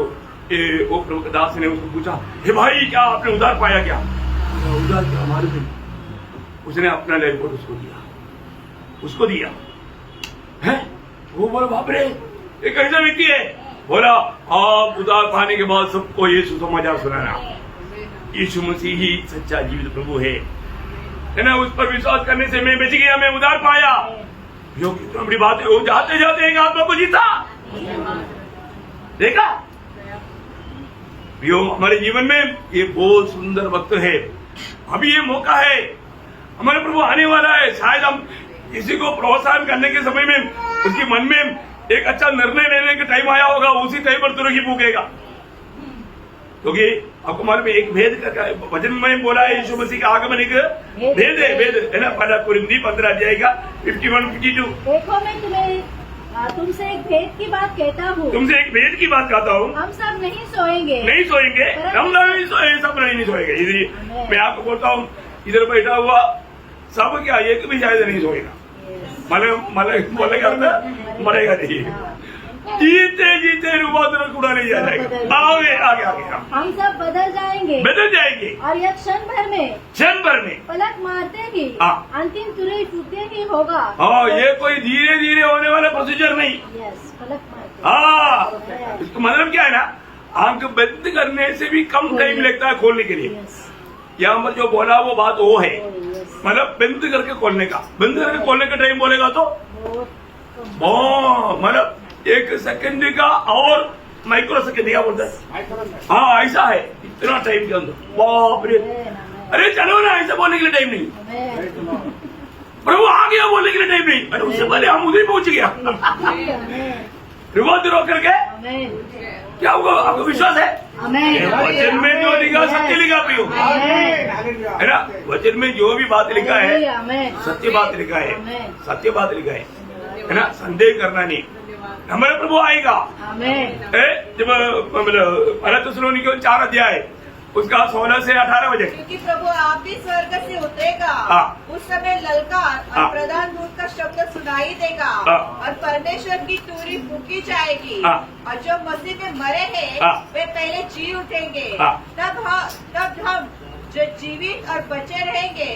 वो प्रभु दास ने उसको पूछा, हे भाई, क्या आपने उधार पाया क्या? उधार क्या हमारे में? उसने अपना लाइफ कोट उसको दिया है। वो बोला, बाप रे, एक ऐसा व्यक्ति है। बोला, आप उधार पाने के बाद सबको यीशु समाचार सुनाना, यीशु मसीह ही सच्चा जीवित प्रभु है ना। उस पर विश्वास करने से मैं बच गया, मैं उधार पाया। यो कितनी बड़ी बात है। वो जाते जाते एक आत्मा को जीता। देखा, यो हमारे जीवन में ये बहुत सुंदर वक्त है। अभी ये मौका है, हमारे प्रभु आने वाला है। शायद हम किसी को प्रोत्साहन करने के समय में उसके मन में एक अच्छा निर्णय लेने का टाइम आया होगा, उसी टाइम पर तुरंत ही फूकेगा। क्योंकि आपको मालूम है, एक भेद का वचन में बोला है, यीशु मसीह का आगमन एक भेद है ना। 1 कुरिन्थी 15 अध्याय का 51-52।
देखो, मैं तुमसे एक भेद की बात कहता हूँ।
हम
सब नहीं सोएंगे।
हम सब नहीं सोएंगे। इसलिए मैं आपको बोलता हूँ, इधर बैठा हुआ सब क्या, एक भी शायद नहीं सोएगा। मरेगा नहीं। जीते जीते उड़ा ले जाएगा। आगे
हम सब बदल जाएंगे और यह क्षण भर में पलक मारते ही अंतिम तुरही फूटते ही होगा।
हाँ, ये कोई धीरे धीरे होने वाला प्रोसीजर नहीं।
पलक मारते।
हाँ, इसका मतलब क्या है ना, आंख बंद करने से भी कम टाइम लगता है खोलने के लिए। यहाँ पर जो बोला वो बात वो है, मतलब बंद करके खोलने का टाइम बोलेगा तो मतलब 1 सेकंड का और माइक्रो सेकंड क्या बोलता है। हाँ, ऐसा है, इतना टाइम के अंदर। बाप रे, अरे चलो ना, ऐसा बोलने के लिए टाइम नहीं। प्रभु आ गया बोलने के लिए टाइम नहीं। अरे उससे पहले हम उधर पहुंच गया। रिवॉर्ड रो करके क्या होगा? आपको विश्वास है? वचन में जो लिखा सत्य लिखा प्रियो, है ना। वचन में जो भी बात लिखा है सत्य बात लिखा है ना। संदेह करना नहीं। हमारे प्रभु आएगा। जब 1 थिस्सलुनीकियों 4 अध्याय उसका 16 से 18 बजे,
क्योंकि प्रभु आप भी स्वर्ग से उतरेगा, उस समय ललकार और प्रधान दूत का शब्द सुनाई देगा और परमेश्वर की तुरही फूकी जाएगी और जो मसीह में मरे हैं वे पहले जी उठेंगे। तब हम जो जीवित और बचे रहेंगे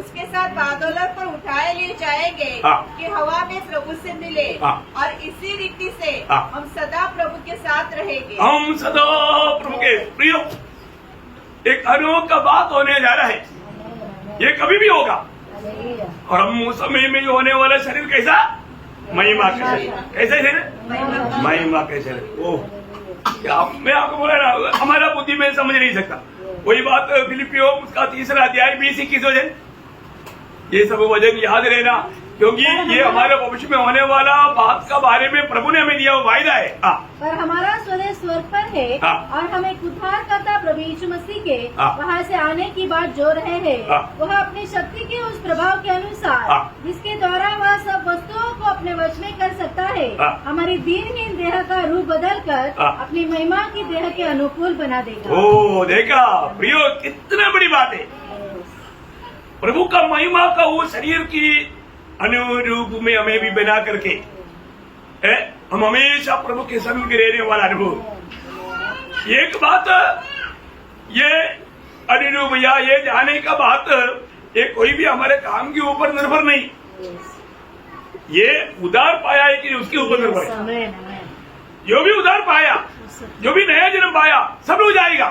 उसके साथ बादलों पर उठाए लिए जाएंगे कि हवा में प्रभु से मिले और इसी रीति से हम सदा प्रभु के साथ रहेंगे।
हम सदा प्रभु के प्रियो, एक अनोखा बात होने जा रहा है। ये कभी भी होगा। और हम उस समय में जो होने वाला शरीर कैसा? महिमा का शरीर। कैसा शरीर? महिमा का शरीर। ओह, मैं आपको बोला ना, हमारा बुद्धि में समझ नहीं सकता। वही बात फिलिपियों उसका 3 अध्याय 20-21 वचन, ये सब वचन याद रहना। क्योंकि ये हमारे भविष्य में होने वाला बात का बारे में प्रभु ने हमें दिया हुआ वायदा है।
पर हमारा स्वदेश स्वर्ग पर है और हमें उद्धारकर्ता प्रभु यीशु मसीह के वहाँ से आने की बात जो रहे हैं वह अपनी शक्ति के उस प्रभाव के अनुसार जिसके द्वारा वह सब वस्तुओं को अपने वश में कर सकता है हमारी दीनहीन देह का रूप बदल कर अपनी महिमा की देह के अनुकूल बना देगा।
ओ देखा प्रियो, कितना बड़ी बात है। प्रभु का महिमा का वो शरीर की अनुरूप में हमें भी बना करके हम हमेशा प्रभु के संग रहने वाला अनुभव। एक बात ये अनुरूप या ये जाने का बात ये कोई भी हमारे काम के ऊपर निर्भर नहीं, ये उधार पाया है कि उसके ऊपर निर्भर है। जो भी उधार पाया, जो भी नया जन्म पाया, सब हो जाएगा।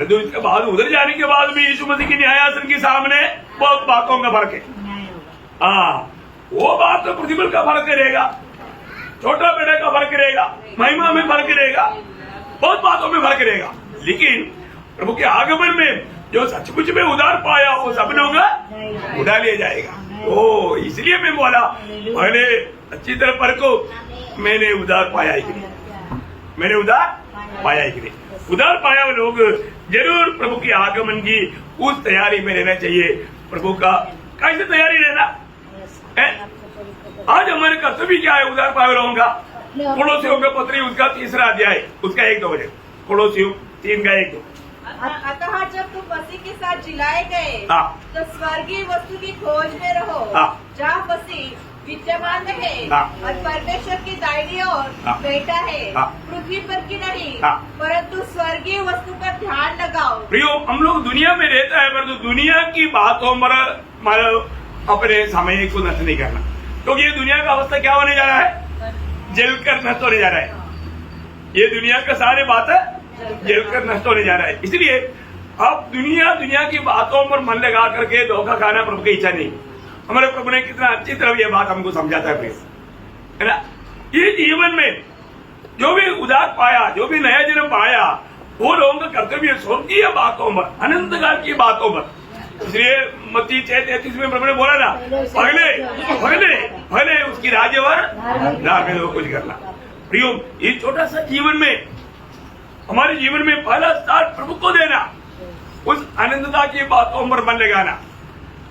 तो इसके बाद उधर जाने के बाद भी यीशु मसीह की न्यायासन के सामने बहुत बातों का फर्क है। वो बात तो प्रतिफल का फर्क रहेगा, छोटा बेटा का फर्क रहेगा, महिमा में फर्क रहेगा, बहुत बातों में फर्क रहेगा। लेकिन प्रभु के आगमन में जो सचमुच में उधार पाया वो सब लोग उड़ा लिया जाएगा। ओ इसलिए मैं बोला पहले अच्छी तरह परखो, मैंने उधार पाया है कि नहीं, मैंने उधार पाया है कि नहीं। उधार पाया हुए लोग जरूर प्रभु के आगमन की उस तैयारी में रहना चाहिए। प्रभु का कैसे तैयारी रहना है? आज हमारे कर्तव्य क्या है उधार पाए लोगों का? पड़ोसियों का पत्री उसका 3रा अध्याय उसका 1-2 वजह, पड़ोसियों 3 का 1-2।
अतः जब तुम मसीह के साथ जिलाए गए तो स्वर्गीय वस्तु की खोज में रहो जहाँ मसीह विद्यमान है और परमेश्वर की दाहिनी ओर बैठा है, पृथ्वी पर की नहीं परंतु स्वर्गीय वस्तु पर ध्यान लगाओ।
प्रियो, हम लोग दुनिया में रहता है परंतु दुनिया की बातों पर अपने समय को नष्ट नहीं करना, क्योंकि ये दुनिया का अवस्था क्या होने जा रहा है? जलकर नष्ट होने जा रहा है। ये दुनिया का सारे बात जलकर नष्ट होने जा रहा है। इसलिए अब दुनिया की बातों पर मन लगा करके धोखा खाना प्रभु की इच्छा नहीं। हमारे प्रभु ने कितना अच्छी तरह ये बात हमको समझाता है ना। ये जीवन में जो भी उधार पाया, जो भी नया जन्म पाया, वो लोगों का कर्तव्य स्वर्गीय बातों पर, अनंत काल की बातों पर। इसलिए मत्ती 6:33 में प्रभु ने बोला ना, पहले उसकी राज्यवर धार्मिक कुछ करना। प्रियो, ये छोटा सा जीवन में, हमारे जीवन में पहला स्थान प्रभु को देना, उस आनंदता की बातों पर मन लगाना,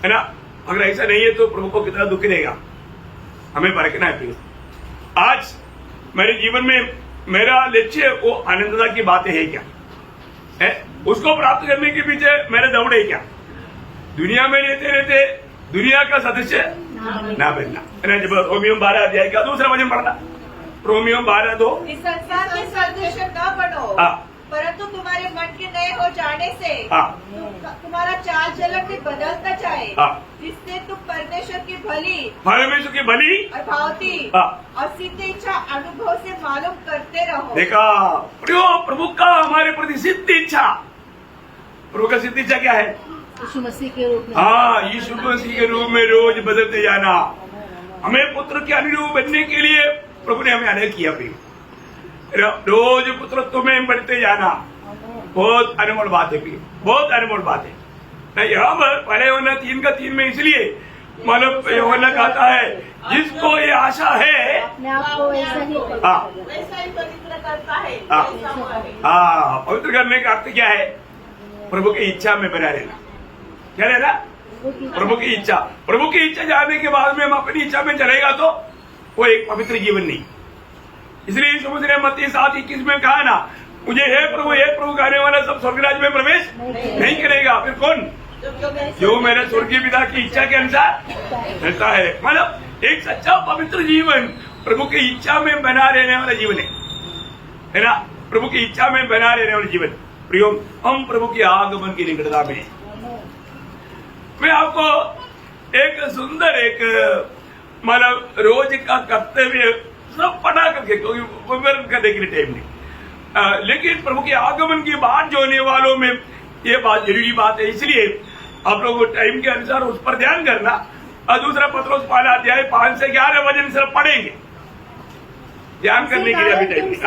है ना। अगर ऐसा नहीं है तो प्रभु को कितना दुख देगा, हमें परखना है। प्रियो, आज मेरे जीवन में मेरा लक्ष्य वो आनंदता की बातें है क्या है? उसको प्राप्त करने के पीछे मेरे दौड़ है क्या? दुनिया में रहते रहते दुनिया का सदस्य ना बनना, है ना। जब रोमियो 12 अध्याय का 2रा वचन पढ़ना, रोमियो 12:2,
इस संसार के सदस्य न बनो परंतु तुम्हारे मन के नए हो जाने से तुम्हारा चाल चलन भी बदलता जाए, जिससे तुम परमेश्वर की भली और भावती और सिद्ध इच्छा अनुभव से मालूम करते रहो। देखा
प्रभु का हमारे प्रति सिद्ध इच्छा, प्रभु का सिद्ध इच्छा क्या है?
यीशु मसीह के रूप में,
यीशु मसीह के रूप में रोज बदलते जाना। हमें पुत्र के अनुरूप बनने के लिए प्रभु ने हमें अनेक किया। रोज पुत्रत्व में बढ़ते जाना बहुत अनमोल बात है, बहुत अनमोल बात है। यहाँ पर पहले यूहन्ना 3 का 3 में इसलिए मतलब यूहन्ना कहता है जिसको ये आशा है
अपने आप को वैसा ही
पवित्र करता है।
पवित्र करने का अर्थ क्या है? प्रभु की इच्छा में बना रहना। क्या रहना? प्रभु की इच्छा। प्रभु की इच्छा जानने के बाद में हम अपनी इच्छा में चलेगा तो वो एक पवित्र जीवन नहीं। इसलिए यीशु मसीह ने मत्ती 7:21 में कहा ना, मुझे हे प्रभु कहने वाला सब स्वर्गराज में प्रवेश नहीं करेगा। फिर कौन? जो मेरे स्वर्गीय पिता की इच्छा के अनुसार चलता है। मतलब एक सच्चा पवित्र जीवन प्रभु की इच्छा में बना रहने वाला जीवन है ना। प्रभु की इच्छा में बना रहने वाला जीवन। प्रियो, हम प्रभु की आगमन की निकटता में, मैं आपको एक सुंदर मतलब रोज का कर्तव्य सब पढ़ा करके, क्योंकि करने के लिए टाइम नहीं, लेकिन प्रभु के आगमन की बात जो होने वालों में ये बात जरूरी बात है। इसलिए आप लोग टाइम के अनुसार उस पर ध्यान करना। और 2 पत्रोस 5 अध्याय 5 से 11 वचन सिर्फ पढ़ेंगे, ध्यान करने के लिए अभी टाइम नहीं।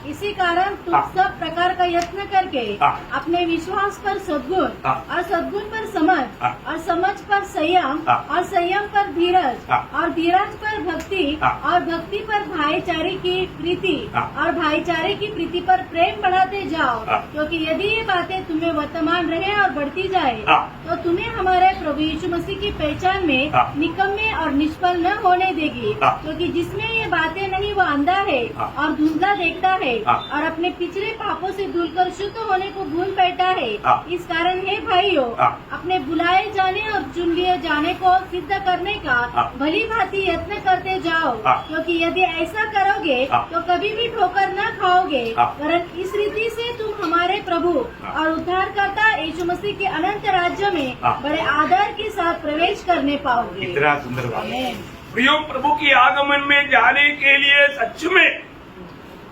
इसी कारण तुम
हाँ।
सब प्रकार का यत्न करके
हाँ।
अपने विश्वास पर सद्गुण
हाँ।
और सद्गुण पर समझ
हाँ।
और समझ पर संयम
हाँ।
और संयम पर धीरज
हाँ।
और धीरज पर भक्ति
हाँ।
और भक्ति पर भाईचारे की प्रीति
हाँ।
और भाईचारे की प्रीति पर प्रेम बढ़ाते जाओ,
हाँ।
क्योंकि यदि ये बातें तुम्हें वर्तमान रहे और बढ़ती जाए
हाँ।
तो तुम्हें हमारे प्रभु यीशु मसीह की पहचान में
हाँ।
निकम्मे और निष्फल न होने देगी,
हाँ।
क्योंकि जिसमें ये बातें नहीं वो अंधा है
हाँ।
और धुंधला देखता है
हाँ।
और अपने पिछले पापों से धुलकर शुद्ध होने को भूल बैठा है।
हाँ।
इस कारण है भाइयों,
हाँ।
अपने बुलाए जाने और चुन लिए जाने को सिद्ध करने का
हाँ।
भली भांति यत्न करते जाओ,
हाँ।
क्योंकि यदि ऐसा करोगे
हाँ।
तो कभी भी ठोकर न खाओगे,
हाँ।
वरन इस रीति से तुम हमारे प्रभु
हाँ।
और उद्धारकर्ता यीशु मसीह के अनंत राज्य में
हाँ।
बड़े आदर के साथ प्रवेश करने पाओगे।
कितना सुंदर बात है।
आमीन।
प्रियो, प्रभु की आगमन में जाने के लिए सच में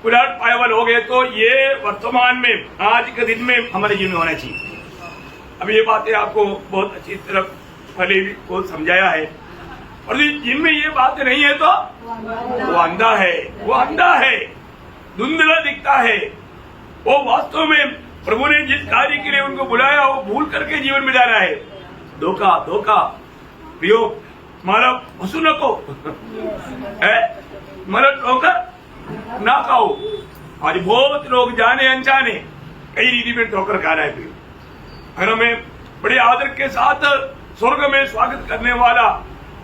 उलट पायवल हो गए तो ये वर्तमान में आज के दिन में हमारे जीवन में होना चाहिए। अब ये बातें आपको बहुत अच्छी तरह पहले भी बहुत समझाया है, और जिनमें ये बातें नहीं है तो वो अंधा है, वो अंधा है, धुंधला दिखता है। वो वास्तव में प्रभु ने जिस कार्य के लिए उनको बुलाया वो भूल करके जीवन में जाना है। धोखा धोखा प्रियो, मारा हसू नको मारा ठोकर ना खाओ। आज बहुत लोग जाने अनजाने कई रीति में ठोकर खा रहे हैं। अगर हमें बड़े आदर के साथ स्वर्ग में स्वागत करने वाला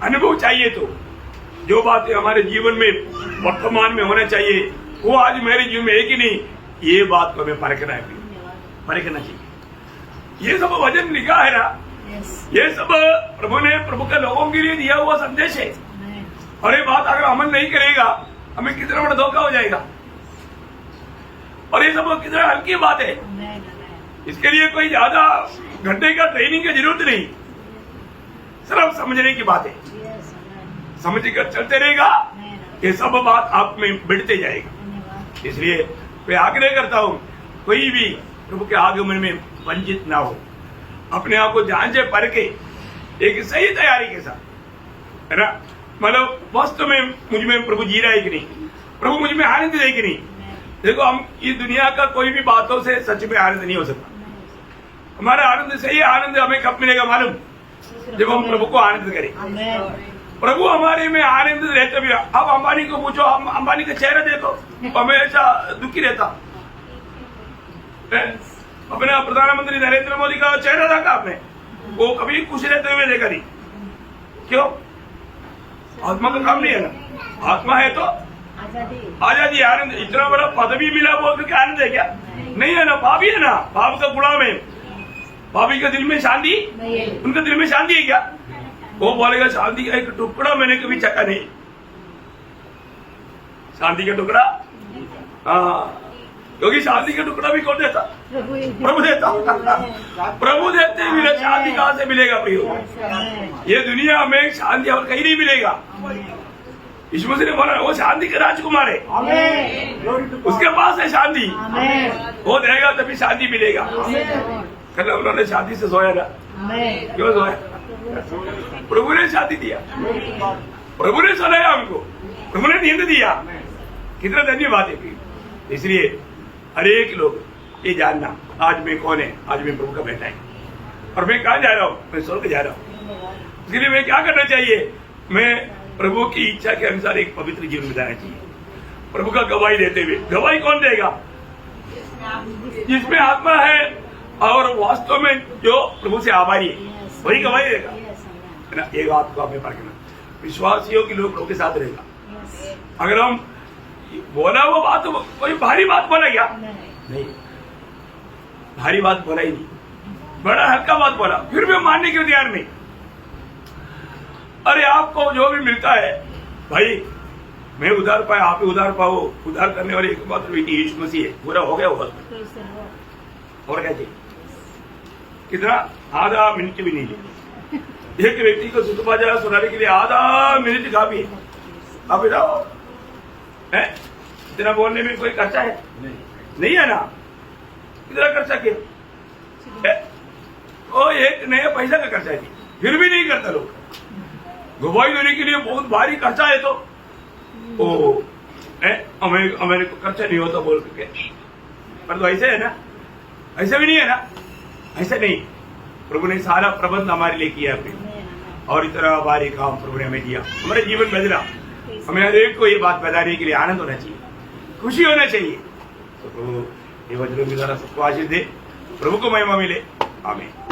अनुभव चाहिए तो जो बातें हमारे जीवन में वर्तमान में होना चाहिए वो आज मेरे जीवन में है कि नहीं, ये बात को हमें परखना है, परखना चाहिए। ये सब वजन लिखा है ना, ये सब प्रभु ने प्रभु के लोगों के लिए दिया हुआ संदेश है। और ये बात अगर अमल नहीं करेगा हमें कितना बड़ा धोखा हो जाएगा। और ये सब कितना हल्की बात है, इसके लिए कोई ज्यादा घंटे का ट्रेनिंग की जरूरत नहीं, सिर्फ समझने की बात है। समझ कर चलते रहेगा ये सब बात आप में बढ़ते जाएगा। इसलिए मैं आग्रह करता हूँ कोई भी प्रभु के आगमन में वंचित ना हो, अपने आप को जान से परखे एक सही तैयारी के साथ, है ना। मतलब वास्तव में मुझ में प्रभु जी रहा है कि नहीं, प्रभु मुझ में आनंद है कि नहीं। देखो, हम इस दुनिया का कोई भी बातों से सच में आनंद नहीं हो सकता। हमारा आनंद सही आनंद हमें कब मिलेगा मालूम, जब हम प्रभु को आनंद करें। प्रभु हमारे में आनंद रहते भी। अब अंबानी को पूछो, हम अंबानी का चेहरा देखो, हमेशा दुखी रहता। अपने प्रधानमंत्री नरेंद्र मोदी का चेहरा देखा आपने, वो कभी खुश रहते हुए देखा नहीं। क्यों? आत्मा का काम नहीं है ना, आत्मा है तो आजादी आनंद। इतना बड़ा पदवी मिला बोल के आनंद है क्या? नहीं है ना, पापी है ना, पाप का गुलाम है। पापी के दिल में शांति, उनके दिल में शांति है क्या? वो बोलेगा शांति का एक टुकड़ा मैंने कभी चखा नहीं। शांति का टुकड़ा, हाँ, क्योंकि शांति का टुकड़ा भी कौन देता? प्रभु देता। प्रभु देते मिले, शांति कहाँ से मिलेगा प्रियो? ये दुनिया में शांति और कहीं नहीं मिलेगा। यीशु मसीह ने बोला वो शांति का राजकुमार है, उसके पास है शांति, वो देगा तभी शांति मिलेगा। कल उन्होंने शांति से सोया ना, क्यों सोया? प्रभु ने शांति दिया, प्रभु ने सुनाया हमको, प्रभु ने नींद दिया। कितना धन्यवाद है। इसलिए हर एक लोग ये जानना आज मैं कौन है, आज मैं प्रभु का बेटा है और मैं कहाँ जा रहा हूँ, मैं स्वर्ग जा रहा हूँ। इसके लिए मैं क्या करना चाहिए? मैं प्रभु की इच्छा के अनुसार एक पवित्र जीवन बिताना चाहिए, प्रभु का गवाही देते हुए। गवाही कौन देगा? जिसमें आत्मा है और वास्तव में जो प्रभु से आभारी है, वही गवाही देगा, है ना। एक बात को हमें परखना, विश्वासियों के लोग प्रभु के साथ रहेगा। अगर हम बोला वो बात, कोई भारी बात बोला क्या? नहीं, भारी बात बोला ही नहीं, बड़ा हल्का बात बोला, फिर भी मानने के लिए तैयार नहीं। अरे आपको जो भी मिलता है भाई, मैं उधार पाया, आप भी उधार पाओ। उधार करने वाले एकमात्र व्यक्ति यीशु मसीह है। पूरा हो गया, और क्या चाहिए? कितना? आधा मिनट भी नहीं ले। एक व्यक्ति को सुतबाजा सुनाने के लिए आधा मिनट काफी है। आप बताओ, इतना बोलने में कोई खर्चा है? नहीं है ना। इतना खर्चा किया, वो एक नया पैसा का खर्चा है, फिर भी नहीं करता लोग। गवाही देने के लिए बहुत भारी खर्चा है तो ओ हमें खर्चा नहीं होता बोल के, पर तो ऐसे है ना, ऐसे भी नहीं है ना, ऐसे नहीं। प्रभु ने सारा प्रबंध हमारे लिए किया अपने, और इतना भारी काम प्रभु ने हमें दिया, हमारे जीवन बदला। हमें हर एक को ये बात बताने के लिए आनंद होना चाहिए, खुशी होना चाहिए। तो प्रभु ये वचनों के द्वारा सबको आशीष दे, प्रभु को महिमा मिले। आमीन।